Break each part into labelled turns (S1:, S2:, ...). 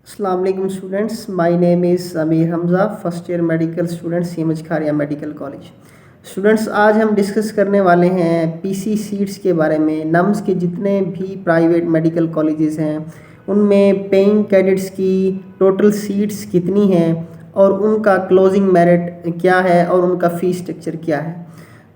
S1: अस्सलाम वालेकुम students, my name is Amir Hamza, first year medical student CMH Kharian medical college. Students, आज हम डिस्कस करने वाले हैं पीसी सीट्स के बारे में। नम्स के जितने भी प्राइवेट मेडिकल कॉलेजेस हैं उनमें पेइंग कैडेट्स की टोटल सीट्स कितनी हैं और उनका क्लोजिंग मेरिट क्या है और उनका फ़ीस स्ट्रक्चर क्या है।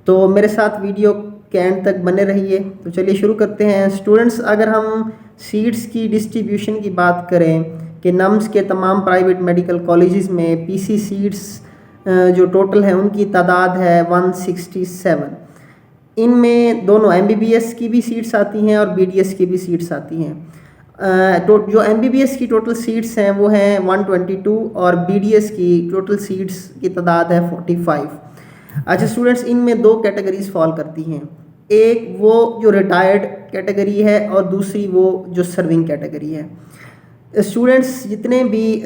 S1: तो मेरे साथ वीडियो के एंड तक बने रहिए। तो चलिए शुरू करते हैं। स्टूडेंट्स, अगर हम सीट्स की डिस्ट्रीब्यूशन की बात करें कि नम्स के तमाम प्राइवेट मेडिकल कॉलेजेस में पीसी सीट्स जो टोटल है उनकी तादाद है 167। इनमें दोनों एमबीबीएस की भी सीट्स आती हैं और बीडीएस की भी सीट्स आती हैं। तो जो एमबीबीएस की टोटल सीट्स हैं वो हैं 122 और बीडीएस की टोटल सीट्स की तादाद है 45। अच्छा स्टूडेंट्स, इनमें दो कैटेगरीज फॉल करती हैं। एक वो जो रिटायर्ड कैटेगरी है और दूसरी वो जो सर्विंग कैटेगरी है। स्टूडेंट्स जितने भी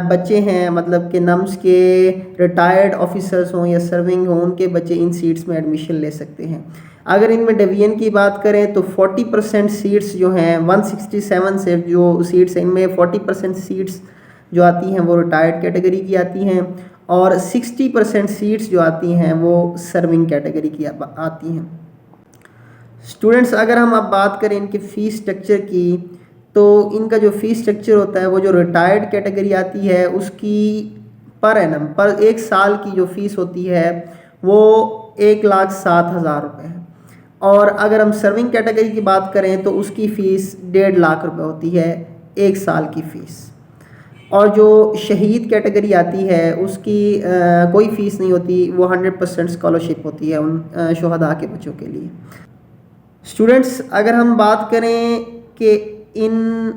S1: बच्चे हैं, मतलब कि नम्स के रिटायर्ड ऑफिसर्स हों या सर्विंग हों, उनके बच्चे इन सीट्स में एडमिशन ले सकते हैं। अगर इनमें डिवीजन की बात करें तो 40% सीट्स जो हैं 167 से जो सीट्स हैं इनमें 40% सीट्स जो आती हैं वो रिटायर्ड कैटेगरी की आती हैं और 60% सीट्स जो आती हैं वो सर्विंग कैटेगरी की आती हैं। स्टूडेंट्स, अगर हम अब बात करें इनके फ़ीस स्ट्रक्चर की, तो इनका जो फ़ीस स्ट्रक्चर होता है वो जो रिटायर्ड कैटेगरी आती है उसकी पर एनम पर एक साल की जो फ़ीस होती है वो 1,07,000 रुपये है। और अगर हम सर्विंग कैटेगरी की बात करें तो उसकी फ़ीस 1.5 लाख रुपये होती है एक साल की फ़ीस। और जो शहीद कैटेगरी आती है उसकी कोई फ़ीस नहीं होती, वो 100% स्कॉलरशिप होती है उन शुहदा के बच्चों के लिए। स्टूडेंट्स, अगर हम बात करें कि इन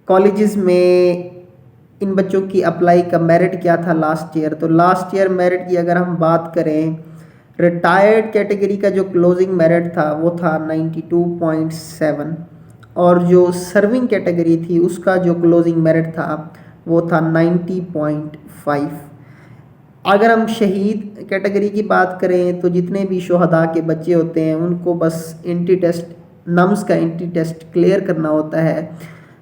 S1: कॉलेजेस में इन बच्चों की अप्लाई का मेरिट क्या था लास्ट ईयर, तो लास्ट ईयर मेरिट की अगर हम बात करें, रिटायर्ड कैटेगरी का जो क्लोजिंग मेरिट था वो था 92.7 और जो सर्विंग कैटेगरी थी उसका जो क्लोजिंग मेरिट था वो था 90.5। अगर हम शहीद कैटेगरी की बात करें तो जितने भी शुहदा के बच्चे होते हैं उनको बस एंट्री टेस्ट, नम्स का एंट्री टेस्ट क्लियर करना होता है।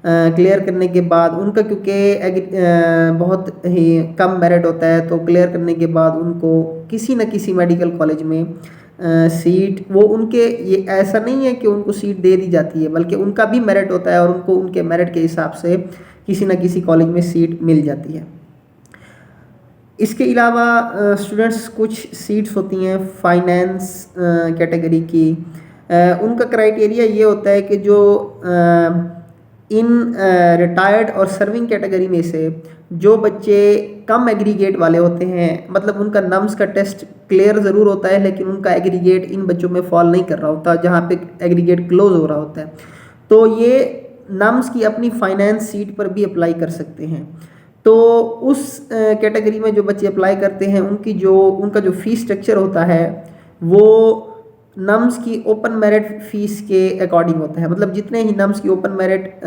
S1: क्लियर करने के बाद उनका, क्योंकि बहुत ही कम मेरिट होता है, तो क्लियर करने के बाद उनको किसी न किसी मेडिकल कॉलेज में सीट, वो उनके, ये ऐसा नहीं है कि उनको सीट दे दी जाती है बल्कि उनका भी मेरिट होता है और उनको उनके मेरिट के हिसाब से किसी न किसी कॉलेज में सीट मिल जाती है। इसके अलावा स्टूडेंट्स कुछ सीट्स होती हैं फाइनेंस कैटेगरी की। उनका क्राइटेरिया ये होता है कि जो इन रिटायर्ड और सर्विंग कैटेगरी में से जो बच्चे कम एग्रीगेट वाले होते हैं, मतलब उनका नम्स का टेस्ट क्लियर ज़रूर होता है लेकिन उनका एग्रीगेट इन बच्चों में फॉल नहीं कर रहा होता जहाँ पे एग्रीगेट क्लोज हो रहा होता है, तो ये नम्स की अपनी फाइनेंस सीट पर भी अप्लाई कर सकते हैं। तो उस कैटेगरी में जो बच्चे अप्लाई करते हैं उनका जो फ़ीस स्ट्रक्चर होता है वो नम्स की ओपन मेरिट फ़ीस के अकॉर्डिंग होता है। मतलब जितने ही नम्स की ओपन मेरिट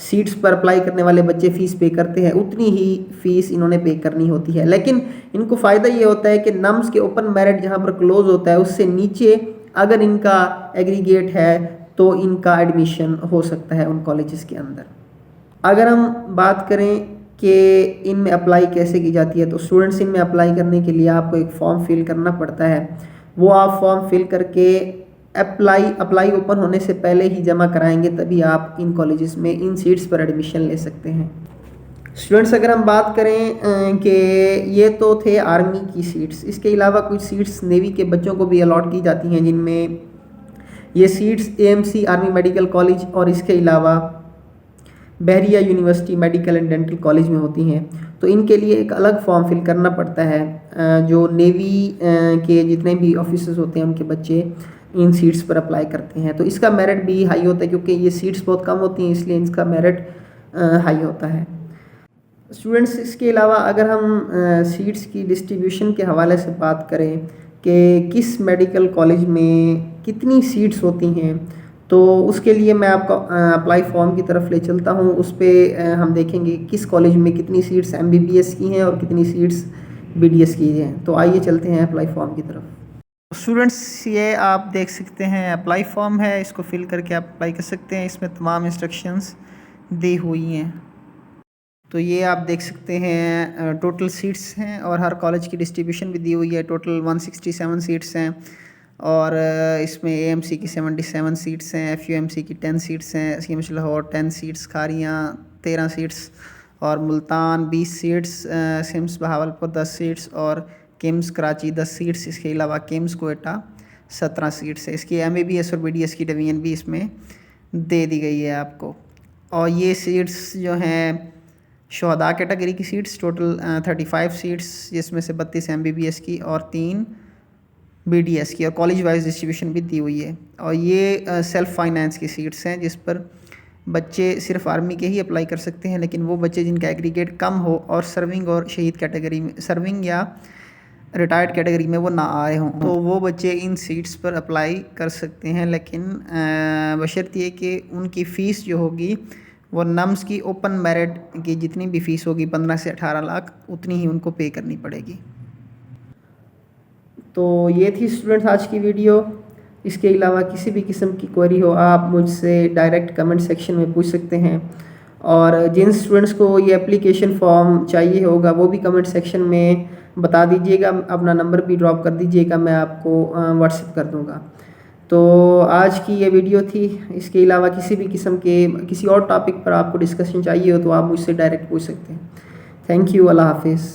S1: सीट्स पर अप्लाई करने वाले बच्चे फ़ीस पे करते हैं उतनी ही फ़ीस इन्होंने पे करनी होती है। लेकिन इनको फ़ायदा ये होता है कि नम्स के ओपन मेरिट जहाँ पर क्लोज होता है उससे नीचे अगर इनका एग्रीगेट है तो इनका एडमिशन हो सकता है उन कॉलेजेस के अंदर। अगर हम बात करें कि इनमें अप्लाई कैसे की जाती है, तो स्टूडेंट्स इनमें अप्लाई करने के लिए आपको एक फॉर्म फिल करना पड़ता है। वो आप फॉर्म फिल करके अप्लाई ओपन होने से पहले ही जमा कराएंगे, तभी आप इन कॉलेजेस में इन सीट्स पर एडमिशन ले सकते हैं। स्टूडेंट्स, अगर हम बात करें कि ये तो थे आर्मी की सीट्स, इसके अलावा कुछ सीट्स नेवी के बच्चों को भी अलॉट की जाती हैं, जिनमें ये seats AMC army medical college और इसके अलावा Bahria university medical and dental college में होती हैं। तो इनके लिए एक अलग फॉर्म फिल करना पड़ता है। जो नेवी के जितने भी ऑफिसर्स होते हैं उनके बच्चे इन सीट्स पर अप्लाई करते हैं, तो इसका मेरिट भी हाई होता है क्योंकि ये सीट्स बहुत कम होती हैं, इसलिए इसका मेरिट हाई होता है। स्टूडेंट्स, इसके अलावा अगर हम सीट्स की डिस्ट्रीब्यूशन के हवाले से बात करें कि किस मेडिकल कॉलेज में कितनी सीट्स होती हैं, तो उसके लिए मैं आपको अप्लाई फॉर्म की तरफ ले चलता हूँ। उस पर हम देखेंगे किस कॉलेज में कितनी सीट्स एमबीबीएस की हैं और कितनी सीट्स बीडीएस की हैं। तो आइए चलते हैं अप्लाई फॉर्म की तरफ। स्टूडेंट्स, ये आप देख सकते हैं अप्लाई फॉर्म है, इसको फिल करके आप अप्लाई कर सकते हैं। इसमें तमाम इंस्ट्रक्शंस दी हुई हैं। तो ये आप देख सकते हैं टोटल सीट्स हैं और हर कॉलेज की डिस्ट्रीब्यूशन भी दी हुई है। टोटल 167 सीट्स हैं और इसमें एएमसी की 77 सीट्स हैं, एफयूएमसी की 10 सीट्स हैं, CMH Lahore 10 seats, Kharian 13 seats और Multan 20 seats, SIMS Bahawalpur 10 seats और किम्स कराची 10 सीट्स। इसके अलावा किम्स कोयटा 17 सीट्स है। इसकी एमबीबीएस और बीडीएस की डिवीजन भी इसमें दे दी गई है आपको। और ये सीट्स जो हैं शुहदा कैटेगरी की सीट्स टोटल 35 सीट्स, जिसमें से 32 एमबीबीएस की और 3 बीडीएस की, और कॉलेज वाइज डिस्ट्रीब्यूशन भी दी हुई है। और ये सेल्फ़ फाइनेंस की सीट्स हैं जिस पर बच्चे सिर्फ आर्मी के ही अप्लाई कर सकते हैं, लेकिन वो बच्चे जिनका एग्रीगेट कम हो और सर्विंग और शहीद कैटेगरी में, सर्विंग या रिटायर्ड कैटेगरी में वो ना आए हों, तो वो बच्चे इन सीट्स पर अप्लाई कर सकते हैं। लेकिन बशर्त ये कि उनकी फ़ीस जो होगी वो नम्स की ओपन मेरिट की जितनी भी फ़ीस होगी 15 से 18 लाख उतनी ही उनको पे करनी पड़ेगी। तो ये थी स्टूडेंट्स आज की वीडियो। इसके अलावा किसी भी किस्म की क्वेरी हो आप मुझसे डायरेक्ट कमेंट सेक्शन में पूछ सकते हैं, और जिन स्टूडेंट्स को ये एप्लीकेशन फॉर्म चाहिए होगा वो भी कमेंट सेक्शन में बता दीजिएगा, अपना नंबर भी ड्रॉप कर दीजिएगा, मैं आपको व्हाट्सएप कर दूँगा। तो आज की ये वीडियो थी। इसके अलावा किसी भी किस्म के किसी और टॉपिक पर आपको डिस्कशन चाहिए हो तो आप मुझसे डायरेक्ट पूछ सकते हैं। Thank you. अल्लाह हाफिज़।